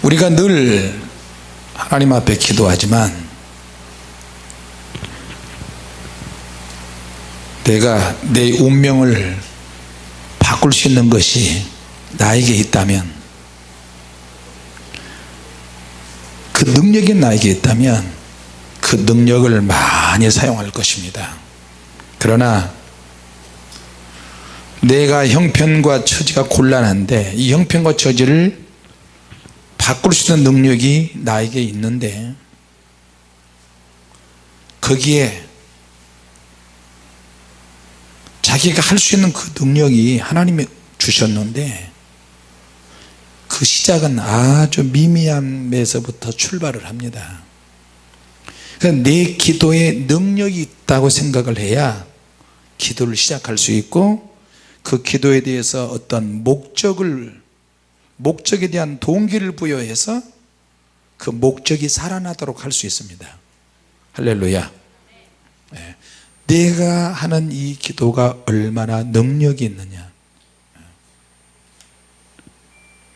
우리가 늘 하나님 앞에 기도하지만 내가 내 운명을 바꿀 수 있는 것이 나에게 있다면, 그 능력이 나에게 있다면 그 능력을 많이 사용할 것입니다. 그러나 내가 형편과 처지가 곤란한데 이 형편과 처지를 바꿀 수 있는 능력이 나에게 있는데, 거기에 자기가 할 수 있는 그 능력이 하나님이 주셨는데 그 시작은 아주 미미함에서부터 출발을 합니다. 그래서 내 기도에 능력이 있다고 생각을 해야 기도를 시작할 수 있고, 그 기도에 대해서 어떤 목적에 대한 동기를 부여해서 그 목적이 살아나도록 할 수 있습니다. 할렐루야. 네. 내가 하는 이 기도가 얼마나 능력이 있느냐.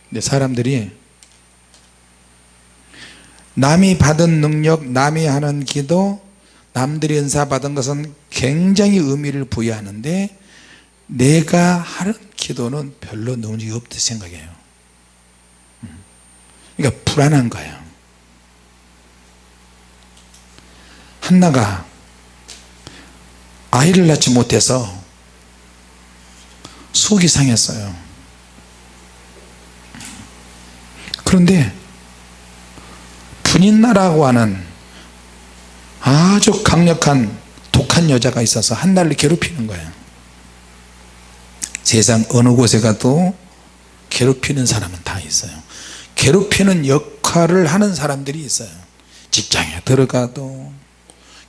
근데 사람들이 남이 받은 능력, 남이 하는 기도, 남들이 은사 받은 것은 굉장히 의미를 부여하는데 내가 하는 기도는 별로 능력이 없다고 생각해요. 그러니까 불안한 거예요. 한나가 아이를 낳지 못해서 속이 상했어요. 그런데 분인나라고 하는 아주 강력한 독한 여자가 있어서 한나를 괴롭히는 거예요. 세상 어느 곳에 가도 괴롭히는 사람은 다 있어요. 괴롭히는 역할을 하는 사람들이 있어요. 직장에 들어가도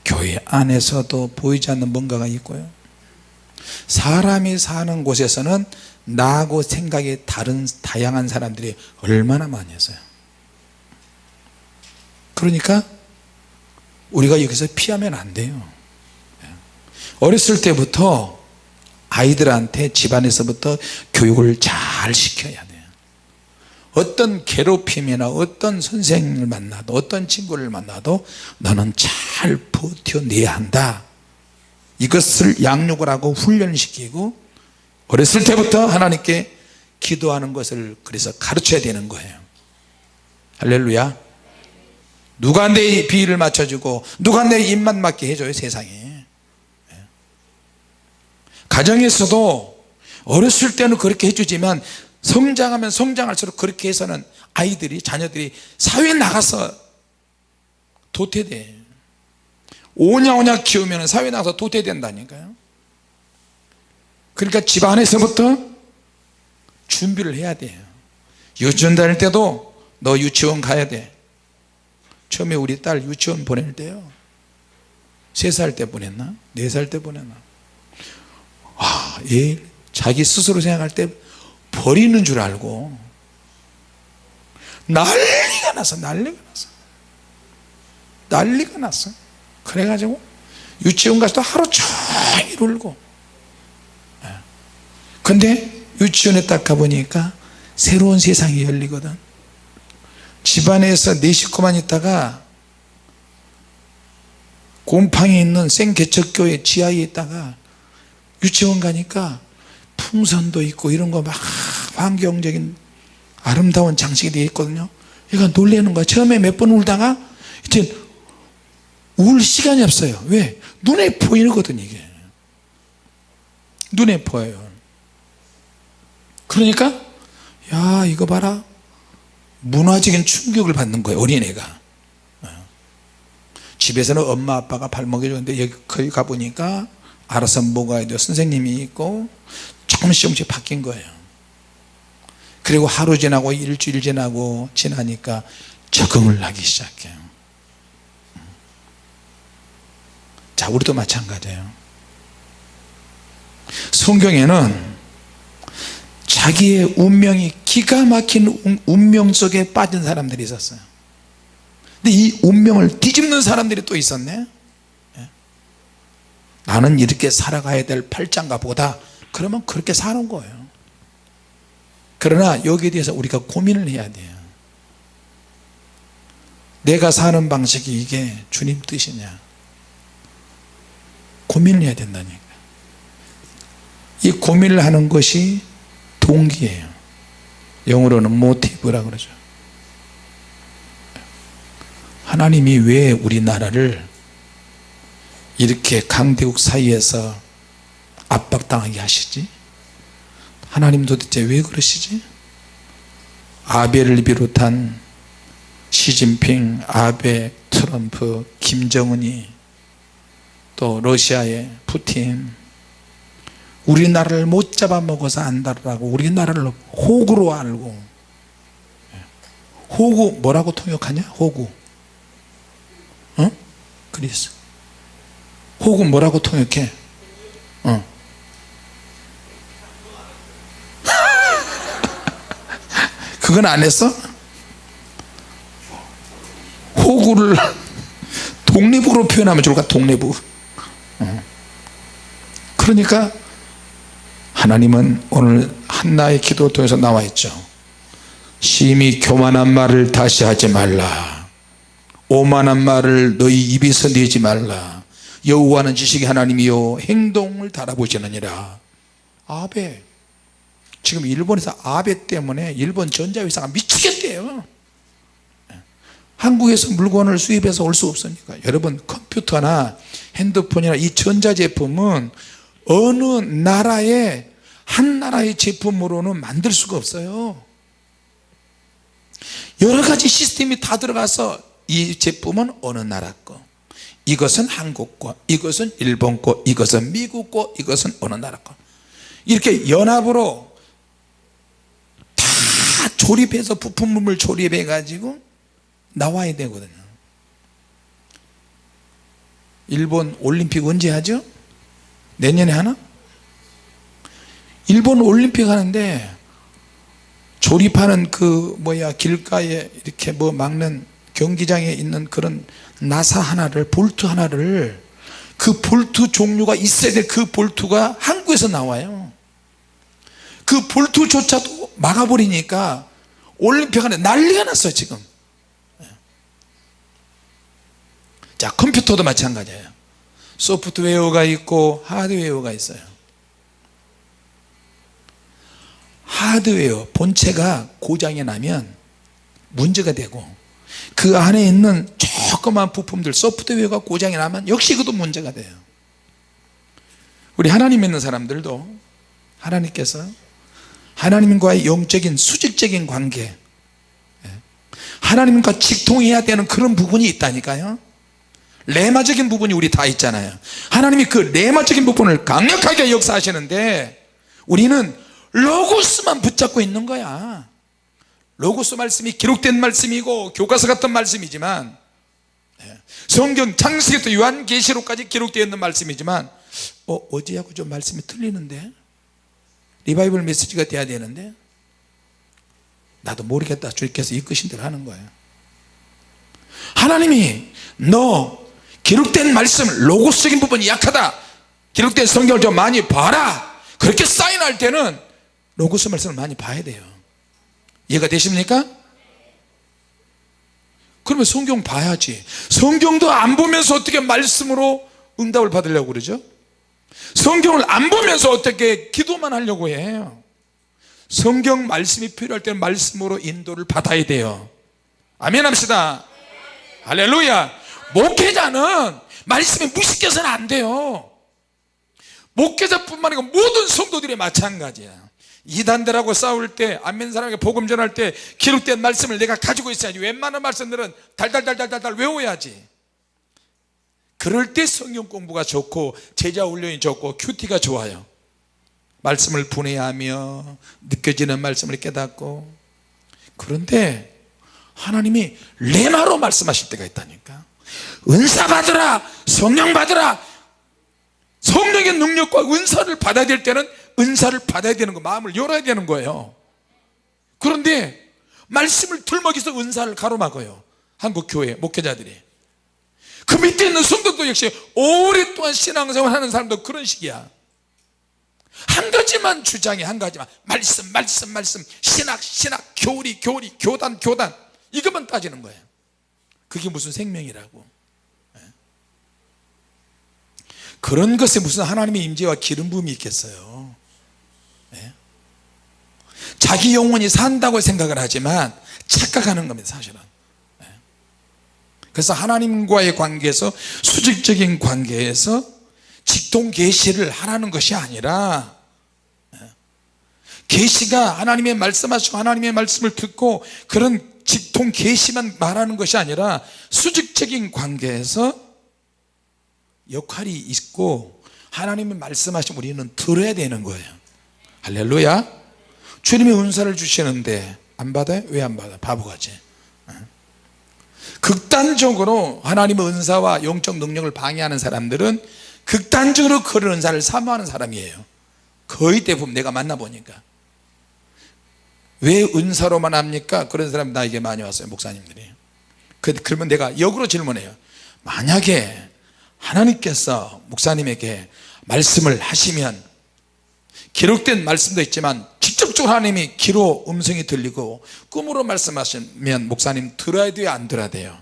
교회 안에서도 보이지 않는 뭔가가 있고요. 사람이 사는 곳에서는 나하고 생각이 다른 다양한 사람들이 얼마나 많이 있어요. 그러니까 우리가 여기서 피하면 안 돼요. 어렸을 때부터 아이들한테 집안에서부터 교육을 잘 시켜야 돼요. 어떤 괴롭힘이나 어떤 선생님을 만나도 어떤 친구를 만나도 너는 잘 버텨내야 한다, 이것을 양육을 하고 훈련시키고 어렸을 때부터 하나님께 기도하는 것을 그래서 가르쳐야 되는 거예요. 할렐루야. 누가 내 비위를 맞춰주고 누가 내 입만 맞게 해줘요, 세상에. 가정에서도 어렸을 때는 그렇게 해주지만 성장하면 성장할수록 그렇게 해서는 아이들이, 자녀들이 사회에 나가서 도태돼. 오냐오냐 키우면 사회에 나가서 도태된다니까요. 그러니까 집안에서부터 준비를 해야 돼요. 유치원 다닐 때도 너 유치원 가야 돼. 처음에 우리 딸 유치원 보낼 때요, 3살 때 보냈나? 4살 때 보냈나? 얘 자기 스스로 생각할 때 버리는 줄 알고 난리가 났어. 그래가지고 유치원 가서도 하루 종일 울고. 근데 유치원에 딱 가보니까 새로운 세상이 열리거든. 집안에서 4 식구만 있다가 곰팡이 있는 생개척교회 지하에 있다가 유치원 가니까 풍선도 있고 이런 거 막 환경적인 아름다운 장식이 되어 있거든요. 얘가 놀라는 거야. 처음에 몇 번 울다가 이제 울 시간이 없어요. 왜? 눈에 보이거든. 이게 눈에 보여요. 그러니까 야, 이거 봐라, 문화적인 충격을 받는 거예요, 어린애가. 집에서는 엄마 아빠가 발 먹여줬는데 여기 가보니까 알아서 먹어야 돼요. 선생님이 있고 조금씩 바뀐 거예요. 그리고 하루 지나고 일주일 지나니까 적응을 하기 시작해요. 자, 우리도 마찬가지예요. 성경에는 자기의 운명이 기가 막힌 운명 속에 빠진 사람들이 있었어요. 근데 이 운명을 뒤집는 사람들이 또 있었네. 나는 이렇게 살아가야 될 팔자인가 보다. 그러면 그렇게 사는 거예요. 그러나 여기에 대해서 우리가 고민을 해야 돼요. 내가 사는 방식이 이게 주님 뜻이냐 고민을 해야 된다니까. 이 고민을 하는 것이 동기예요. 영어로는 모티브라 그러죠. 하나님이 왜 우리나라를 이렇게 강대국 사이에서 압박당하게 하시지? 하나님 도대체 왜 그러시지? 아베를 비롯한 시진핑, 아베, 트럼프, 김정은이 또 러시아의 푸틴 우리나라를 못 잡아먹어서 안달을 하고 우리나라를 호구로 알고 호구 뭐라고 통역하냐? 호구 그리스 호구 뭐라고 통역해? 그건 안 했어? 호구를 독립으로 표현하면 좋을까? 독립부. 그러니까 하나님은 오늘 한나의 기도 통해서 나와 있죠. 심히 교만한 말을 다시 하지 말라. 오만한 말을 너희 입에서 내지 말라. 여호와는 지식의 하나님이요 행동을 달아보시느니라. 아베, 지금 일본에서 아베 때문에 일본 전자회사가 미치겠대요. 한국에서 물건을 수입해서 올 수 없으니까. 여러분 컴퓨터나 핸드폰이나 이 전자제품은 어느 나라의 한 나라의 제품으로는 만들 수가 없어요. 여러 가지 시스템이 다 들어가서 이 제품은 어느 나라 거, 이것은 한국 거, 이것은 일본 거, 이것은 미국 거, 이것은 어느 나라 거, 이렇게 연합으로 다 조립해서 부품을 조립해 가지고 나와야 되거든요. 일본 올림픽 언제 하죠? 내년에 하나? 일본 올림픽 하는데 조립하는 그 길가에 이렇게 막는 경기장에 있는 그런 나사 하나를, 볼트 하나를, 그 볼트 종류가 있어야 될 그 볼트가 한국에서 나와요. 그 볼트조차도 막아버리니까 올림픽 안에 난리가 났어요 지금. 자, 컴퓨터도 마찬가지예요. 소프트웨어가 있고 하드웨어가 있어요. 하드웨어 본체가 고장이 나면 문제가 되고, 그 안에 있는 조그만 부품들 소프트웨어가 고장이 나면 역시 그것도 문제가 돼요. 우리 하나님 믿는 사람들도 하나님께서 하나님과의 영적인 수직적인 관계, 하나님과 직통해야 되는 그런 부분이 있다니까요. 레마적인 부분이 우리 다 있잖아요. 하나님이 그 레마적인 부분을 강력하게 역사하시는데 우리는 로고스만 붙잡고 있는 거야. 로고스 말씀이 기록된 말씀이고 교과서 같은 말씀이지만, 성경 창세기부터 요한계시록까지 기록되어 있는 말씀이지만 어제하고 좀 말씀이 틀리는데, 리바이벌 메시지가 돼야 되는데 나도 모르겠다, 주님께서 이끄신 대로 하는 거예요. 하나님이 너 기록된 말씀 로고스적인 부분이 약하다, 기록된 성경을 좀 많이 봐라, 그렇게 사인할 때는 로고스 말씀을 많이 봐야 돼요. 이해가 되십니까? 그러면 성경 봐야지. 성경도 안 보면서 어떻게 말씀으로 응답을 받으려고 그러죠? 성경을 안 보면서 어떻게 기도만 하려고 해요? 성경 말씀이 필요할 때는 말씀으로 인도를 받아야 돼요. 아멘 합시다. 할렐루야. 목회자는 말씀에 무식해서는 안 돼요. 목회자뿐만 아니고 모든 성도들이 마찬가지야. 이단들하고 싸울 때, 안 믿는 사람에게 복음 전할 때 기록된 말씀을 내가 가지고 있어야지. 웬만한 말씀들은 달달달달달 외워야지. 그럴 때 성경 공부가 좋고 제자 훈련이 좋고 큐티가 좋아요. 말씀을 분해하며 느껴지는 말씀을 깨닫고. 그런데 하나님이 레마로 말씀하실 때가 있다니까. 은사 받으라, 성령 받으라. 성령의 능력과 은사를 받아야 될 때는 은사를 받아야 되는 거, 마음을 열어야 되는 거예요. 그런데 말씀을 들먹여서 은사를 가로막아요, 한국 교회 목회자들이. 그 밑에 있는 성도도 역시 오랫동안 신앙생활 하는 사람도 그런 식이야. 한 가지만 주장해, 한 가지만. 말씀, 신학, 교리, 교단 이것만 따지는 거예요. 그게 무슨 생명이라고. 그런 것에 무슨 하나님의 임재와 기름 부음이 있겠어요. 자기 영혼이 산다고 생각을 하지만 착각하는 겁니다, 사실은. 그래서 하나님과의 관계에서, 수직적인 관계에서 직통 계시를 하라는 것이 아니라, 계시가 하나님의 말씀하시고 하나님의 말씀을 듣고 그런 직통 계시만 말하는 것이 아니라 수직적인 관계에서 역할이 있고 하나님의 말씀하시면 우리는 들어야 되는 거예요. 할렐루야. 주님이 은사를 주시는데 안 받아요? 왜 안 받아? 바보같이. 극단적으로 하나님의 은사와 영적 능력을 방해하는 사람들은 극단적으로 그런 은사를 사모하는 사람이에요. 거의 대부분 내가 만나보니까. 왜 은사로만 합니까? 그런 사람이 나에게 많이 왔어요, 목사님들이. 그러면 내가 역으로 질문해요. 만약에 하나님께서 목사님에게 말씀을 하시면, 기록된 말씀도 있지만 직접적으로 하나님이 귀로 음성이 들리고 꿈으로 말씀하시면 목사님 들어야 돼요, 안 들어야 돼요?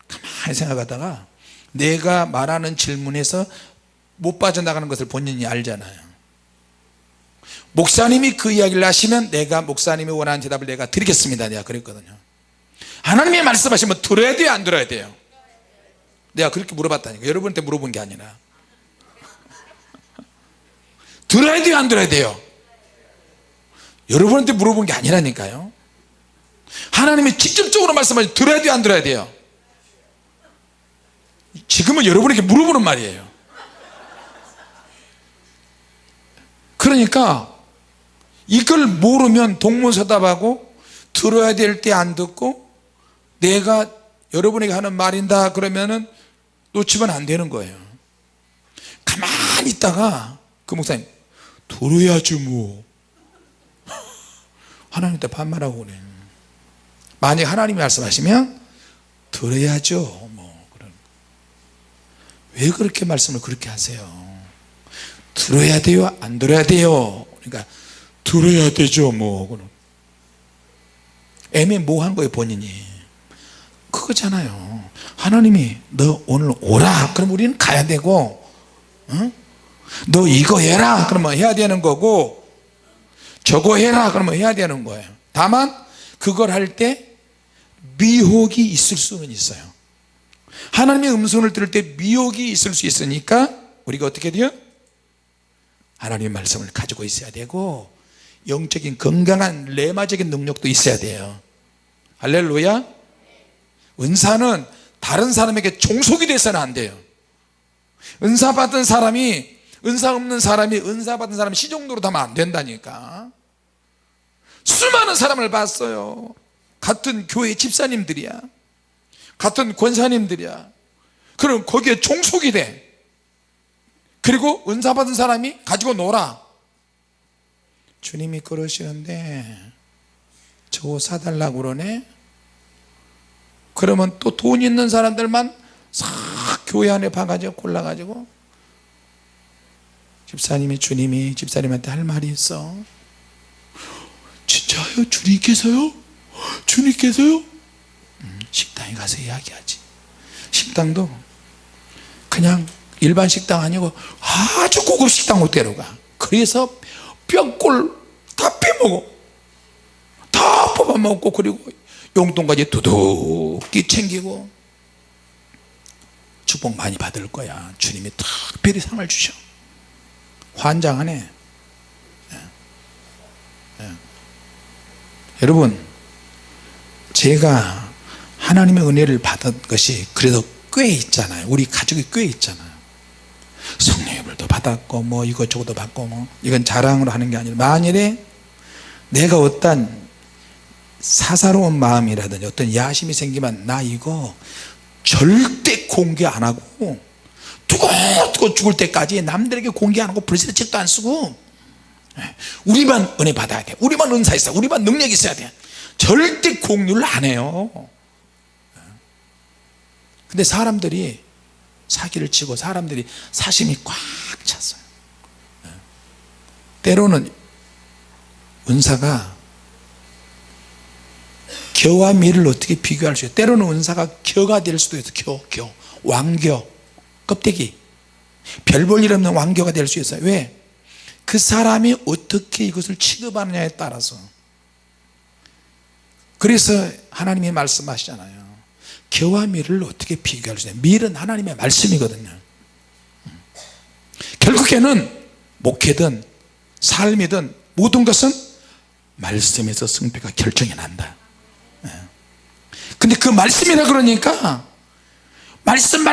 가만히 생각하다가 내가 말하는 질문에서 못 빠져나가는 것을 본인이 알잖아요. 목사님이 그 이야기를 하시면 내가 목사님이 원하는 대답을 내가 드리겠습니다, 내가 그랬거든요. 하나님이 말씀하시면 들어야 돼요, 안 들어야 돼요? 내가 그렇게 물어봤다니까. 여러분한테 물어본 게 아니라. 들어야 돼요, 안 들어야 돼요? 여러분한테 물어본 게 아니라니까요. 하나님이 직접적으로 말씀하시면 들어야 돼요, 안 들어야 돼요? 지금은 여러분에게 물어보는 말이에요. 그러니까 이걸 모르면 동문서답하고 들어야 될 때 안 듣고 내가 여러분에게 하는 말인다 그러면은 놓치면 안 되는 거예요. 가만히 있다가 그 목사님 들어야지 뭐 하나님한테 반말하고 그래. 만약 하나님이 말씀하시면 들어야죠 뭐. 왜 그렇게 말씀을 그렇게 하세요? 들어야 돼요, 안 들어야 돼요? 그러니까 들어야 되죠 뭐. 애매모호한 거예요, 본인이. 그거잖아요. 하나님이 너 오늘 오라 그럼 우리는 가야 되고, 응? 너 이거 해라 그러면 해야 되는 거고, 저거 해라 그러면 해야 되는 거예요. 다만 그걸 할 때 미혹이 있을 수는 있어요. 하나님의 음성을 들을 때 미혹이 있을 수 있으니까 우리가 어떻게 돼요? 하나님의 말씀을 가지고 있어야 되고 영적인 건강한 레마적인 능력도 있어야 돼요. 할렐루야. 은사는 다른 사람에게 종속이 돼서는 안 돼요. 은사 받은 사람이 은사 없는 사람이 은사 받은 사람이 시종노릇 하면 안 된다니까. 수많은 사람을 봤어요. 같은 교회 집사님들이야, 같은 권사님들이야. 그럼 거기에 종속이 돼. 그리고 은사 받은 사람이 가지고 놀아. 주님이 그러시는데 저거 사달라고 그러네. 그러면 또 돈 있는 사람들만 싹 교회 안에 봐가지고 골라가지고 집사님이, 주님이 집사님한테 할 말이 있어. 진짜요? 주님께서요? 주님께서요? 식당에 가서 이야기하지. 식당도 그냥 일반 식당 아니고 아주 고급 식당으로 데려가. 그래서 뼈골 다 빼먹어, 다 뽑아먹고, 그리고 용돈까지 두둑히 챙기고 축복 많이 받을 거야. 주님이 특별히 상을 주셔. 환장하네. 여러분, 제가 하나님의 은혜를 받은 것이 그래도 꽤 있잖아요. 우리 가족이 꽤 있잖아요. 성령의물도 받았고 뭐 이것저것도 받고, 뭐 이건 자랑으로 하는 게 아니라 만일에 내가 어떤 사사로운 마음이라든지 어떤 야심이 생기면 나 이거 절대 공개 안 하고 두고 죽을 때까지 남들에게 공개 안 하고 불시책도 안 쓰고, 우리만 은혜 받아야 돼, 우리만 은사 있어, 우리만 능력 있어야 돼, 절대 공유를 안 해요. 근데 사람들이 사기를 치고 사람들이 사심이 꽉 찼어요. 때로는 은사가 겨와 밀을 어떻게 비교할 수 있어요? 때로는 은사가 겨가 될 수도 있어요. 겨, 왕겨, 껍데기, 별 볼 일 없는 왕겨가 될 수 있어요. 왜? 그 사람이 어떻게 이것을 취급하느냐에 따라서. 그래서 하나님이 말씀하시잖아요. 겨와 밀을 어떻게 비교할 수 있어요? 밀은 하나님의 말씀이거든요. 결국에는 목회든 삶이든 모든 것은 말씀에서 승패가 결정이 난다. 근데 그 말씀이라 그러니까 말씀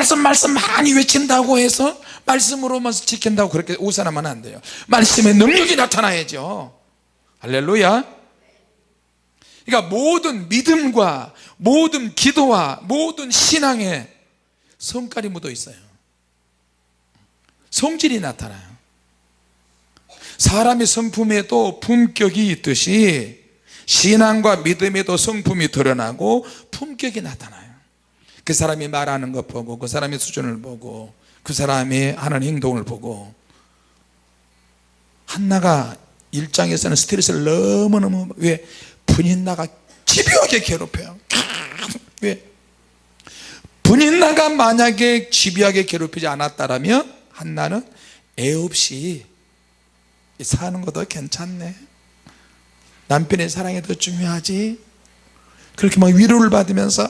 많이 외친다고 해서 말씀으로만 지킨다고 그렇게 오산하면 안 돼요. 말씀의 능력이 나타나야죠. 할렐루야. 그러니까 모든 믿음과 모든 기도와 모든 신앙에 성깔이 묻어 있어요. 성질이 나타나요. 사람의 성품에도 품격이 있듯이 신앙과 믿음에도 성품이 드러나고 품격이 나타나요. 그 사람이 말하는 것 보고, 그 사람의 수준을 보고, 그 사람이 하는 행동을 보고. 한나가 1장에서는 스트레스를 너무너무, 왜? 분인나가 집요하게 괴롭혀요. 왜? 분인나가 만약에 집요하게 괴롭히지 않았다면 한나는 애 없이 사는 것도 괜찮네, 남편의 사랑이 더 중요하지, 그렇게 막 위로를 받으면서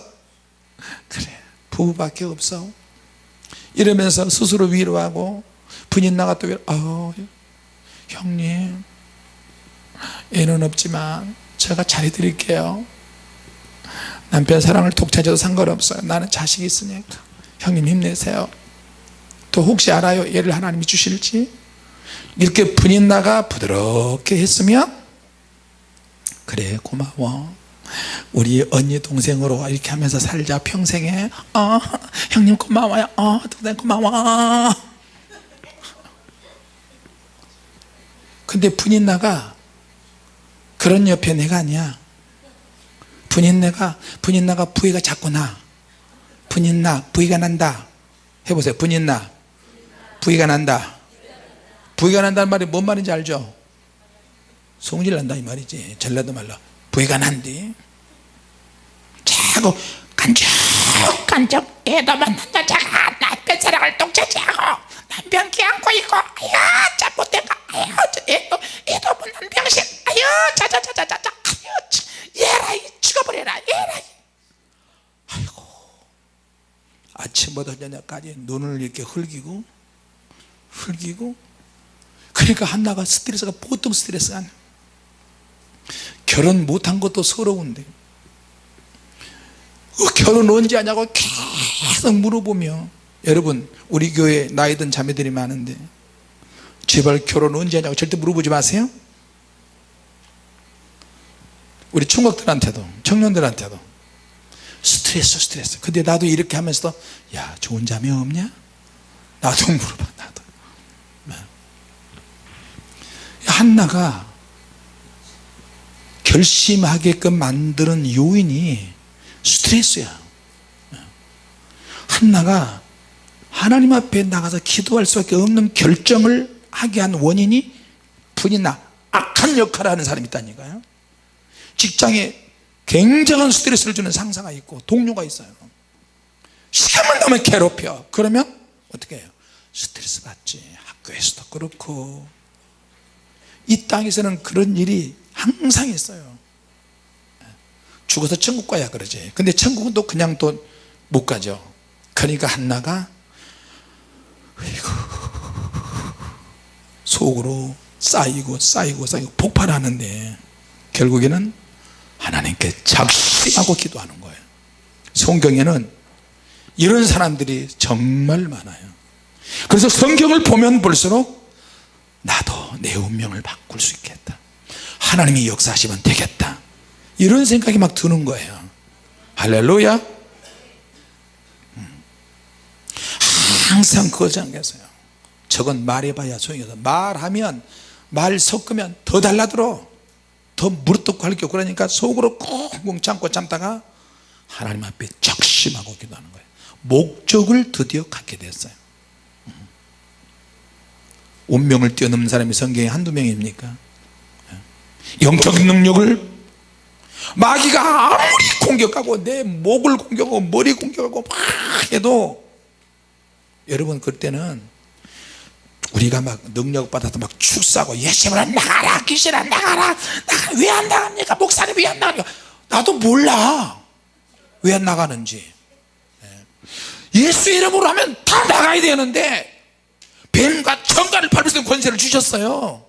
그래 부부밖에 없어 이러면서 스스로 위로하고, 분인나가 또 형님 애는 없지만 제가 잘해드릴게요, 남편 사랑을 독차지해도 상관없어요, 나는 자식이 있으니까 형님 힘내세요. 또 혹시 알아요, 애를 하나님이 주실지. 이렇게 분인나가 부드럽게 했으면 그래 고마워, 우리 언니 동생으로 이렇게 하면서 살자 평생에. 형님 고마워요, 동생 고마워. 근데 분인나가 그런 옆에 내가 아니야. 분인나가 부위가 자꾸 나. 분인나 부위가 난다 해보세요. 분인나 부위가 난다. 부위가 난다는 말이 뭔 말인지 알죠? 성질 난다 이 말이지. 전라도 말로 부위가 난디. 자꾸 간적 애도 만난다 자가 남편 사랑을 독차지하고 남편 끼안고 있고, 아유 참 못돼가, 아유 애도 못난 병신, 아유 자자자자자, 아유 얘라 죽어버려라 얘라. 아이고 아침부터 저녁까지 눈을 이렇게 흘기고 그러니까 한나가 스트레스가 보통 스트레스가 아니야. 결혼 못한 것도 서러운데 결혼 언제 하냐고 계속 물어보며, 여러분 우리 교회 나이 든 자매들이 많은데 제발 결혼 언제 하냐고 절대 물어보지 마세요. 우리 총각들한테도 청년들한테도 스트레스. 근데 나도 이렇게 하면서도 야 좋은 자매 없냐? 나도 물어봐. 나도. 한나가 결심하게끔 만드는 요인이 스트레스야. 한나가 하나님 앞에 나가서 기도할 수밖에 없는 결정을 하게 한 원인이 분인나, 악한 역할을 하는 사람이 있다니까요. 직장에 굉장한 스트레스를 주는 상사가 있고 동료가 있어요. 시간만 나면 괴롭혀. 그러면 어떻게 해요? 스트레스 받지. 학교에서도 그렇고 이 땅에서는 그런 일이 항상 있어요. 죽어서 천국 가야 그러지. 근데 천국은 또 그냥 또 못 가죠. 그러니까 한나가 속으로 쌓이고 폭발하는데 결국에는 하나님께 작심하고 기도하는 거예요. 성경에는 이런 사람들이 정말 많아요. 그래서 성경을 보면 볼수록 나도 내 운명을 바꿀 수 있겠다, 하나님이 역사하시면 되겠다, 이런 생각이 막 드는 거예요. 할렐루야. 항상 그거 생각했어요. 저건 말해봐야 소용이 없어. 말하면 말 섞으면 더 달라들어, 더 무릎 꿇고 그러니까 속으로 꽁꽁 참다가 하나님 앞에 적심하고 기도하는 거예요. 목적을 드디어 갖게 됐어요. 운명을 뛰어넘는 사람이 성경에 한두 명입니까? 영적 능력을 마귀가 아무리 공격하고 내 목을 공격하고 머리 공격하고 막 해도 여러분 그때는 우리가 막 능력 받아서 막 축사하고 예수님아 나가라 귀신아 나가라 왜 안 나갑니까 목사님 왜 안 나갑니까 나도 몰라 왜 안 나가는지 예수 이름으로 하면 다 나가야 되는데 뱀과 청가를 밟을 수 있는 권세를 주셨어요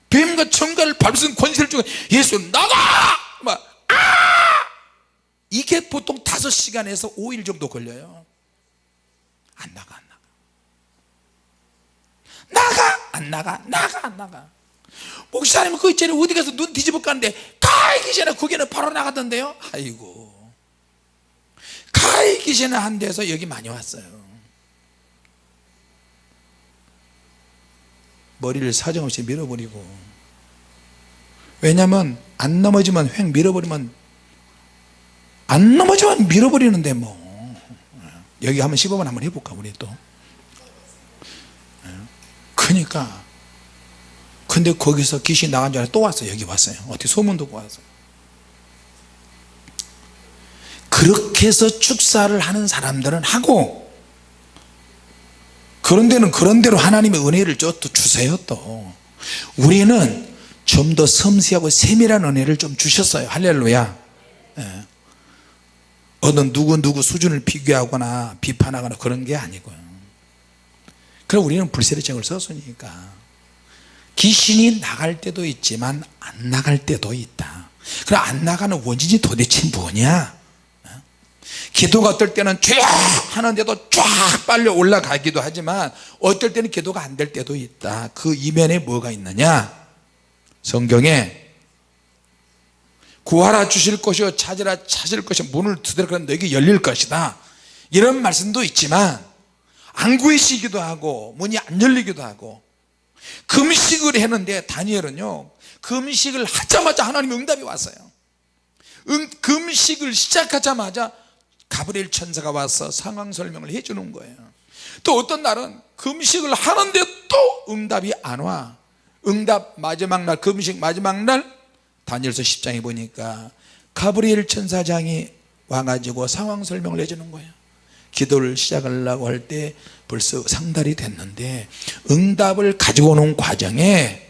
뱀과 청가를 밟을 수 있는 권세를 주고 예수 나가! 막, 이게 보통 5시간에서 5일 정도 걸려요 안 나가 안 나가 목사님 그 전에 어디 가서 눈 뒤집어 깠는데 가기 전에 거기는 바로 나가던데요 아이고 가기 전에 한 데서 여기 많이 왔어요 머리를 사정없이 밀어버리고 왜냐하면 안 넘어지면 획 밀어버리면 안 넘어지면 밀어버리는데 뭐 여기 한번 시범을 한번 해볼까 우리 또 그러니까 근데 거기서 귀신 나간 줄 알고 또 왔어요 여기 왔어요 어떻게 소문 듣고 와서 그렇게 해서 축사를 하는 사람들은 하고 그런 데는 그런 대로 하나님의 은혜를 또 주세요 또 우리는 좀 더 섬세하고 세밀한 은혜를 좀 주셨어요 할렐루야 예. 어느 누구 수준을 비교하거나 비판하거나 그런 게 아니고요 그럼 우리는 불세례증을 썼으니까 귀신이 나갈 때도 있지만 안 나갈 때도 있다 그럼 안 나가는 원인이 도대체 뭐냐 기도가 어떨 때는 쫙 하는데도 쫙 빨려 올라가기도 하지만 어떨 때는 기도가 안 될 때도 있다 그 이면에 뭐가 있느냐 성경에 구하라 주실 것이요 찾으라 찾을 것이 문을 두드려 너에게 열릴 것이다 이런 말씀도 있지만 안 구해지기도 하고 문이 안 열리기도 하고 금식을 했는데 다니엘은요 금식을 하자마자 하나님의 응답이 왔어요 금식을 시작하자마자 가브리엘 천사가 와서 상황 설명을 해주는 거예요 또 어떤 날은 금식을 하는데 또 응답이 안 와 응답 마지막 날 금식 마지막 날 다니엘서 10장에 보니까 가브리엘 천사장이 와가지고 상황 설명을 해주는 거예요 기도를 시작하려고 할 때 벌써 상달이 됐는데 응답을 가지고 오는 과정에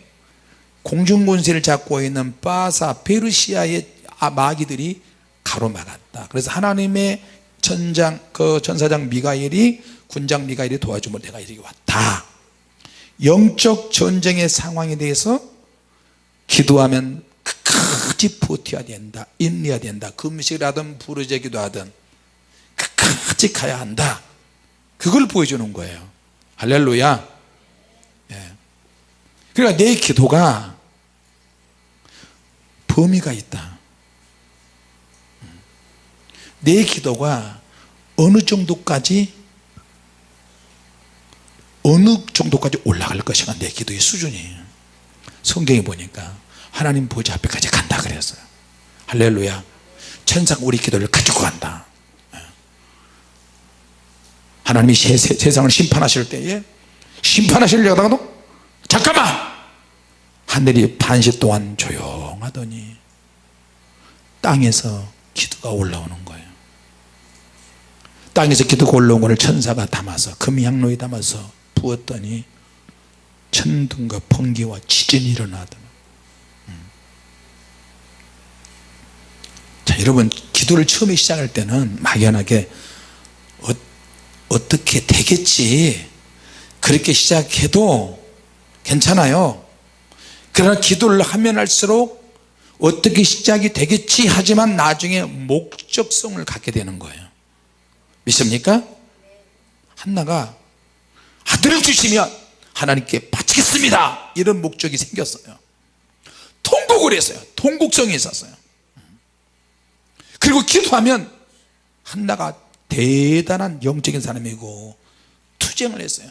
공중권세를 잡고 있는 바사 페르시아의 마귀들이 가로막았다 그래서 하나님의 천사장 미가엘이 군장 미가엘이 도와주면 내가 이렇게 왔다 영적 전쟁의 상황에 대해서 기도하면 끝까지 버텨야 된다 인내해야 된다 금식을 하든 부르짖기도 하든 끝까지 가야 한다 그걸 보여주는 거예요 할렐루야 예. 그러니까 내 기도가 범위가 있다 내 기도가 어느 정도까지 올라갈 것인가 내 기도의 수준이 성경에 보니까 하나님 보좌 앞에까지 간다 그랬어요 할렐루야 천사가 우리 기도를 가지고 간다 하나님이 세상을 심판하실 때에 심판하시려고 하다가도 잠깐만 하늘이 반시 동안 조용하더니 땅에서 기도가 올라오는 거예요 땅에서 기도가 올라온 것을 천사가 담아서 금향로에 담아서 부었더니 천둥과 번개와 지진이 일어나더라 자 여러분 기도를 처음에 시작할 때는 막연하게 어떻게 되겠지 그렇게 시작해도 괜찮아요 그러나 기도를 하면 할수록 어떻게 시작이 되겠지 하지만 나중에 목적성을 갖게 되는 거예요 믿습니까? 한나가 아들을 주시면 하나님께 바치겠습니다 이런 목적이 생겼어요 통곡을 했어요 통곡성이 있었어요 그리고 기도하면 한나가 대단한 영적인 사람이고 투쟁을 했어요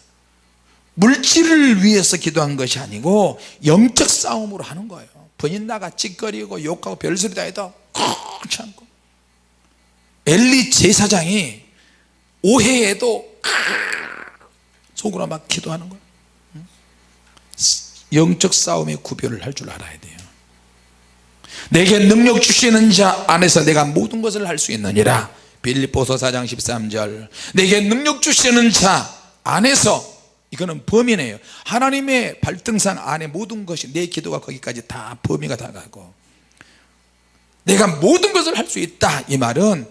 물질을 위해서 기도한 것이 아니고 영적 싸움으로 하는 거예요 번인 나가 찌꺼리고 욕하고 별소리 다 해도 꼭 참고 엘리 제사장이 오해해도 속으로 막 기도하는 거예요 영적 싸움의 구별을 할 줄 알아야 돼요 내게 능력 주시는 자 안에서 내가 모든 것을 할 수 있느니라. 빌립보서 4장 13절. 내게 능력 주시는 자 안에서, 이거는 범위네요. 하나님의 발등상 안에 모든 것이, 내 기도가 거기까지 다 범위가 다 가고 내가 모든 것을 할 수 있다. 이 말은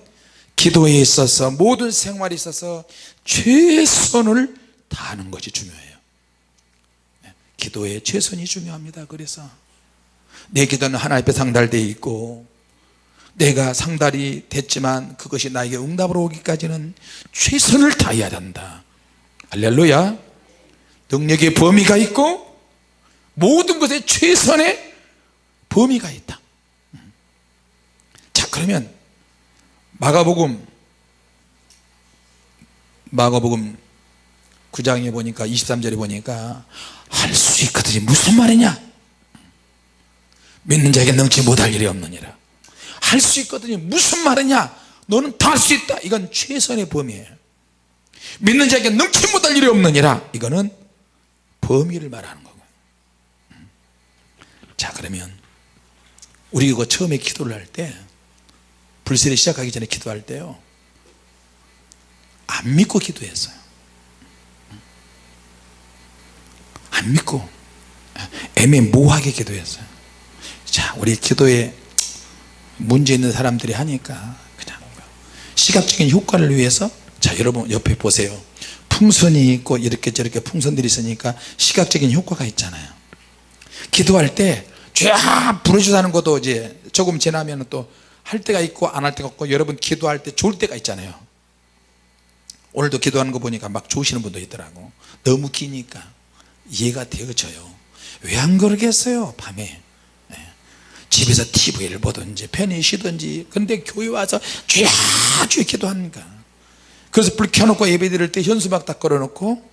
기도에 있어서, 모든 생활에 있어서 최선을 다하는 것이 중요해요. 기도에 최선이 중요합니다. 그래서 내 기도는 하나님 앞에 상달되어 있고, 내가 상달이 됐지만 그것이 나에게 응답으로 오기까지는 최선을 다해야 한다. 할렐루야. 능력의 범위가 있고 모든 것에 최선의 범위가 있다. 자, 그러면 마가복음 9장에 보니까 23절에 보니까 할 수 있거든요. 무슨 말이냐? 믿는 자에게 능치 못할 일이 없느니라. 할 수 있거든요. 무슨 말이냐? 너는 다 할 수 있다. 이건 최선의 범위예요. 믿는 자에게 능치 못할 일이 없느니라. 이거는 범위를 말하는 거고요. 자, 그러면 우리 이거 처음에 기도를 할 때, 불세례 시작하기 전에 기도할 때요, 안 믿고 기도했어요. 안 믿고 애매모호하게 기도했어요. 자, 우리 기도에 문제 있는 사람들이 하니까 그냥 시각적인 효과를 위해서, 자, 여러분 옆에 보세요. 풍선이 있고 이렇게 저렇게 풍선들이 있으니까 시각적인 효과가 있잖아요. 기도할 때 쫙 불어주다는 것도 이제 조금 지나면 또 할 때가 있고 안 할 때가 있고, 여러분 기도할 때 좋을 때가 있잖아요. 오늘도 기도하는 거 보니까 막 좋으시는 분도 있더라고. 너무 기니까 이해가 되어져요. 왜 안 그러겠어요? 밤에 집에서 TV를 보든지 펜이 쉬든지. 근데 교회 와서 쫙 기도하니까. 그래서 불 켜놓고 예배 드릴 때 현수막 딱 걸어놓고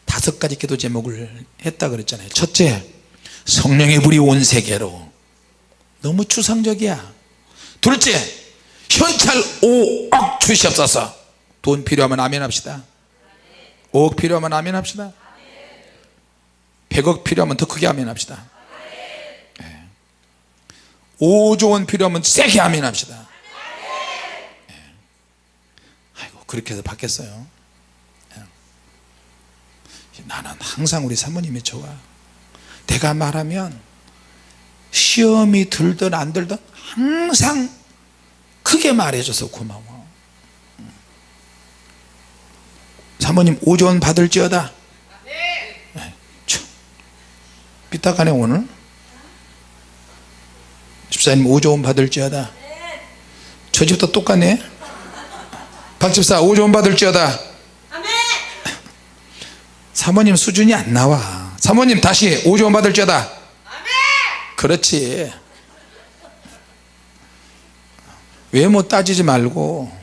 5가지 기도 제목을 했다 그랬잖아요. 첫째, 성령의 불이 온 세계로. 너무 추상적이야. 둘째, 현찰 5억 주시옵소서. 돈 필요하면 아멘 합시다. 5억 필요하면 아멘 합시다. 100억 필요하면 더 크게 아멘 합시다. 5조 원 필요하면 세게 아멘 합시다. 아이고, 그렇게 해서 받겠어요. 나는 항상 우리 사모님이 좋아. 내가 말하면 시험이 들든 안 들든 항상 크게 말해줘서 고마워. 사모님 5조 원 받을지어다. 삐딱하네 오늘. 집사님 5조 원 받을지어다. 저 집도 똑같네. 박 집사 5조 원 받을지어다. 사모님 수준이 안 나와. 사모님 다시 5조 원 받을지어다. 그렇지. 외모 따지지 말고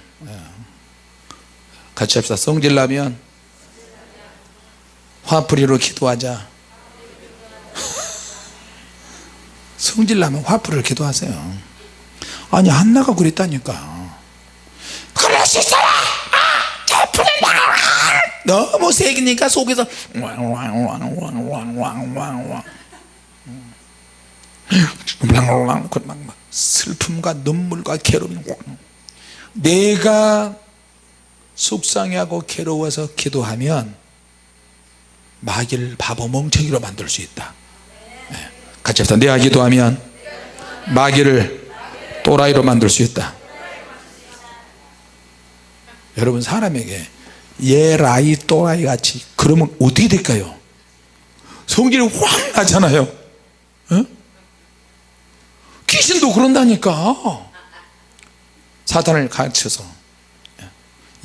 같이 합시다. 성질나면 화풀이로 기도하자. 성질나면 화풀이로 기도하세요. 아니, 한나가 그랬다니까. 그럴 수 있어라. 너무 세기니까 속에서 막 슬픔과 눈물과 괴로움. 내가 속상해하고 괴로워서 기도하면 마귀를 바보 멍청이로 만들 수 있다. 같이 합시다. 내가 기도하면 마귀를 또라이로 만들 수 있다. 여러분, 사람에게 얘라이 또라이 같이 그러면 어떻게 될까요? 성질이 확 나잖아요. 어? 귀신도 그런다니까. 사탄을 가르쳐서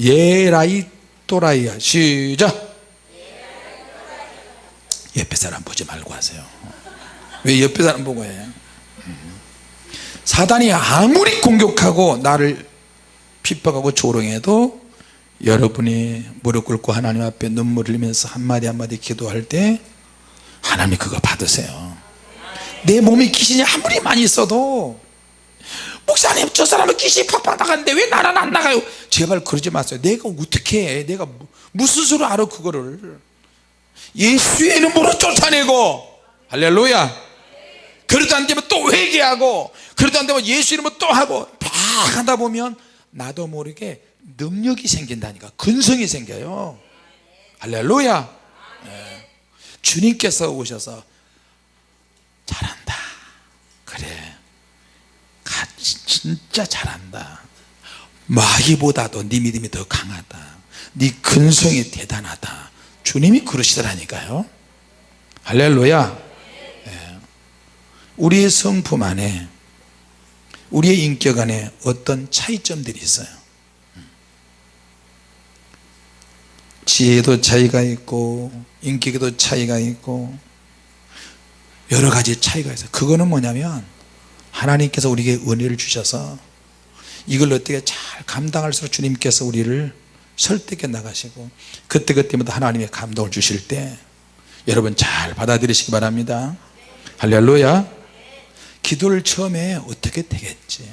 얘라이 또라이야. 시작. 옆에 사람 보지 말고 하세요. 왜 옆에 사람 보고 해? 사단이 아무리 공격하고 나를 핍박하고 조롱해도 여러분이 무릎 꿇고 하나님 앞에 눈물 흘리면서 한마디 한마디 기도할 때 하나님이 그거 받으세요. 내 몸에 귀신이 아무리 많이 있어도, 목사님 저 사람은 귀신이 팍팍 나가는데 왜 나는 안 나가요? 제발 그러지 마세요. 내가 어떻게 해? 내가 무슨 수로 알아 그거를. 예수의 이름으로 쫓아내고. 할렐루야. 그러도 안 되면 또 또 회개하고, 그러다 안 되면 예수 이름으로 또 하고 막 하다 보면 나도 모르게 능력이 생긴다니까. 근성이 생겨요. 할렐루야. 네. 주님께서 오셔서 잘한다, 그래, 진짜 잘한다, 마귀보다도 네 믿음이 더 강하다, 네 근성이 대단하다, 주님이 그러시더라니까요. 할렐루야. 네. 우리의 성품 안에, 우리의 인격 안에 어떤 차이점들이 있어요. 지혜에도 차이가 있고 인격에도 차이가 있고 여러 가지 차이가 있어요. 그거는 뭐냐면 하나님께서 우리에게 은혜를 주셔서 이걸 어떻게 잘 감당할수록 주님께서 우리를 설득해 나가시고 그때그때마다 하나님의 감동을 주실 때 여러분 잘 받아들이시기 바랍니다. 할렐루야. 기도를 처음에 어떻게 되겠지,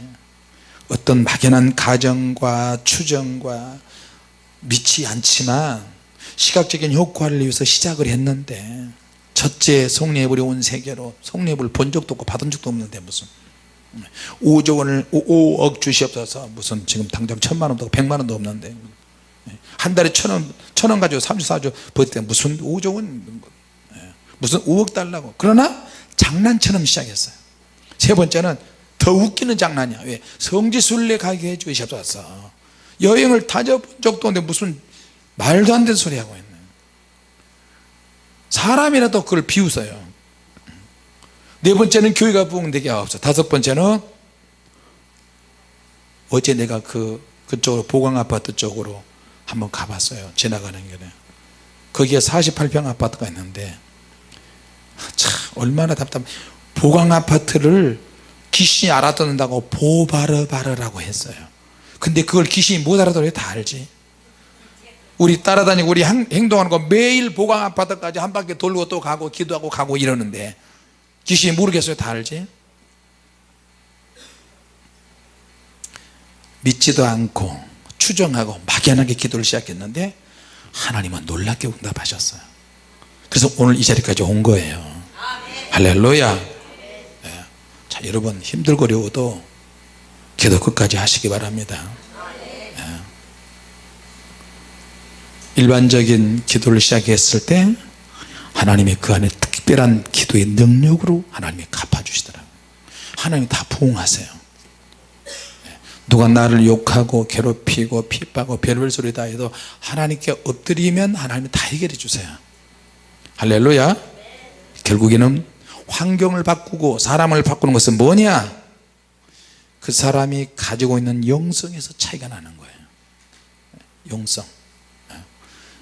어떤 막연한 가정과 추정과 믿지 않지만 시각적인 효과를 위해서 시작을 했는데, 첫째 성례불이 온 세계로 성례불 본 적도 없고 받은 적도 없는데 무슨 5조 원을 5억 주시옵소서, 무슨 지금 당장 1,000만 원도 100만 원도 없는데 한 달에 1,000원 가지고 3주 4주 버틸 때 무슨 5조 원, 무슨 5억 달라고. 그러나 장난처럼 시작했어요. 세 번째는 더 웃기는 장난이야. 왜? 성지순례 가게 해주시옵소서. 여행을 다녀본 적도 없는데 무슨 말도 안 되는 소리 하고 있네. 사람이라도 그걸 비웃어요. 네 번째는 교회가 부흥되게 하옵소서. 다섯 번째는 어제 내가 그쪽으로 보광아파트 쪽으로 한번 가봤어요. 지나가는 길에 거기에 48평 아파트가 있는데 참 얼마나 답답해. 보광아파트를 귀신이 알아듣는다고 보바르바르라고 했어요. 근데 그걸 귀신이 못 알아들어요? 다 알지. 우리 따라다니고 우리 행동하는 거 매일 보강 아파트까지 한 바퀴 돌고 또 가고 기도하고 가고 이러는데 귀신이 모르겠어요? 다 알지. 믿지도 않고 추정하고 막연하게 기도를 시작했는데 하나님은 놀랍게 응답하셨어요. 그래서 오늘 이 자리까지 온 거예요. 할렐루야. 네. 자, 여러분 힘들고 어려워도 기도 끝까지 하시기 바랍니다. 네. 일반적인 기도를 시작했을 때 하나님이 그 안에 특별한 기도의 능력으로 하나님이 갚아주시더라고요. 하나님이 다 부응하세요. 누가 나를 욕하고 괴롭히고 핍박하고 별별 소리 다 해도 하나님께 엎드리면 하나님이 다 해결해 주세요. 할렐루야. 결국에는 환경을 바꾸고 사람을 바꾸는 것은 뭐냐, 그 사람이 가지고 있는 영성에서 차이가 나는 거예요. 영성.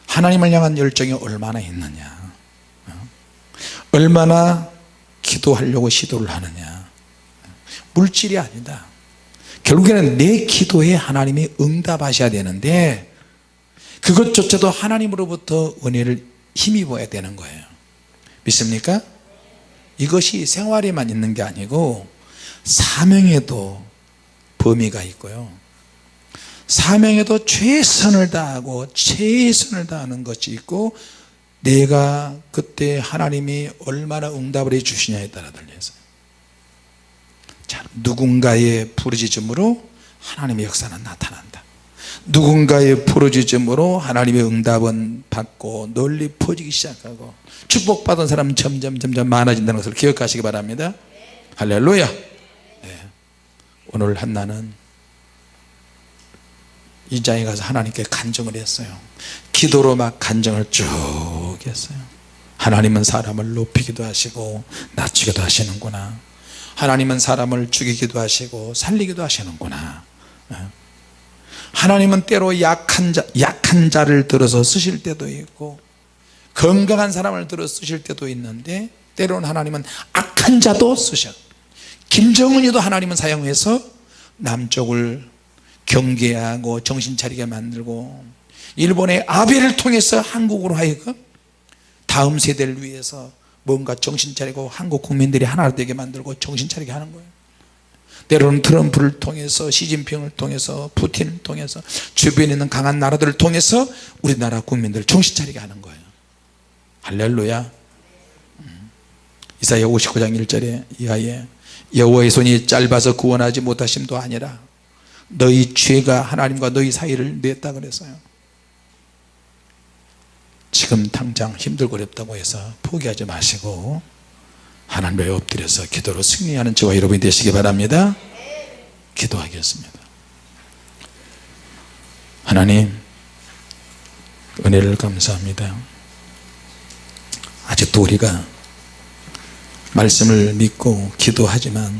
하나님을 향한 열정이 얼마나 있느냐, 얼마나 기도하려고 시도를 하느냐. 물질이 아니다. 결국에는 내 기도에 하나님이 응답하셔야 되는데 그것조차도 하나님으로부터 은혜를 힘입어야 되는 거예요. 믿습니까? 이것이 생활에만 있는 게 아니고 사명에도 범위가 있고요, 사명에도 최선을 다하고 최선을 다하는 것이 있고 내가 그때 하나님이 얼마나 응답을 해 주시냐에 따라 달려있어요. 자, 누군가의 부르짖음으로 하나님의 역사는 나타난다. 누군가의 부르짖음으로 하나님의 응답은 받고 널리 퍼지기 시작하고 축복받은 사람은 점점 많아진다는 것을 기억하시기 바랍니다. 할렐루야. 네. 오늘 한나는 이 장에 가서 하나님께 간증을 했어요. 기도로 막 간증을 쭉 했어요. 하나님은 사람을 높이기도 하시고 낮추기도 하시는구나. 하나님은 사람을 죽이기도 하시고 살리기도 하시는구나. 하나님은 때로 약한 자를 들어서 쓰실 때도 있고 건강한 사람을 들어 쓰실 때도 있는데 때로는 하나님은 악한 자도 쓰셔. 김정은이도 하나님은 사용해서 남쪽을 경계하고 정신 차리게 만들고, 일본의 아베를 통해서 한국으로 하여금 다음 세대를 위해서 뭔가 정신 차리고 한국 국민들이 하나 되게 만들고 정신 차리게 하는 거예요. 때로는 트럼프를 통해서, 시진핑을 통해서, 푸틴을 통해서, 주변에 있는 강한 나라들을 통해서 우리나라 국민들을 정신 차리게 하는 거예요. 할렐루야. 이사야 59장 1절에 이하에 여호와의 손이 짧아서 구원하지 못하심도 아니라 너희 죄가 하나님과 너희 사이를 냈다 그랬어요. 지금 당장 힘들고 어렵다고 해서 포기하지 마시고 하나님께 엎드려서 기도로 승리하는 저와 여러분이 되시기 바랍니다. 기도하겠습니다. 하나님, 은혜를 감사합니다. 아직도 우리가 말씀을 믿고 기도하지만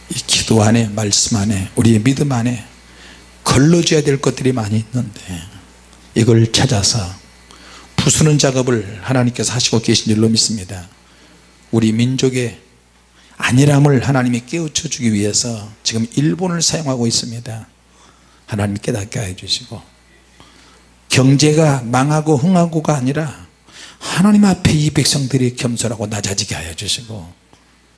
이 기도 안에, 말씀 안에, 우리의 믿음 안에 걸러져야 될 것들이 많이 있는데 이걸 찾아서 부수는 작업을 하나님께서 하시고 계신 줄로 믿습니다. 우리 민족의 안일함을 하나님이 깨우쳐 주기 위해서 지금 일본을 사용하고 있습니다. 하나님 깨닫게 해주시고, 경제가 망하고 흥하고가 아니라 하나님 앞에 이 백성들이 겸손하고 낮아지게 하여 주시고,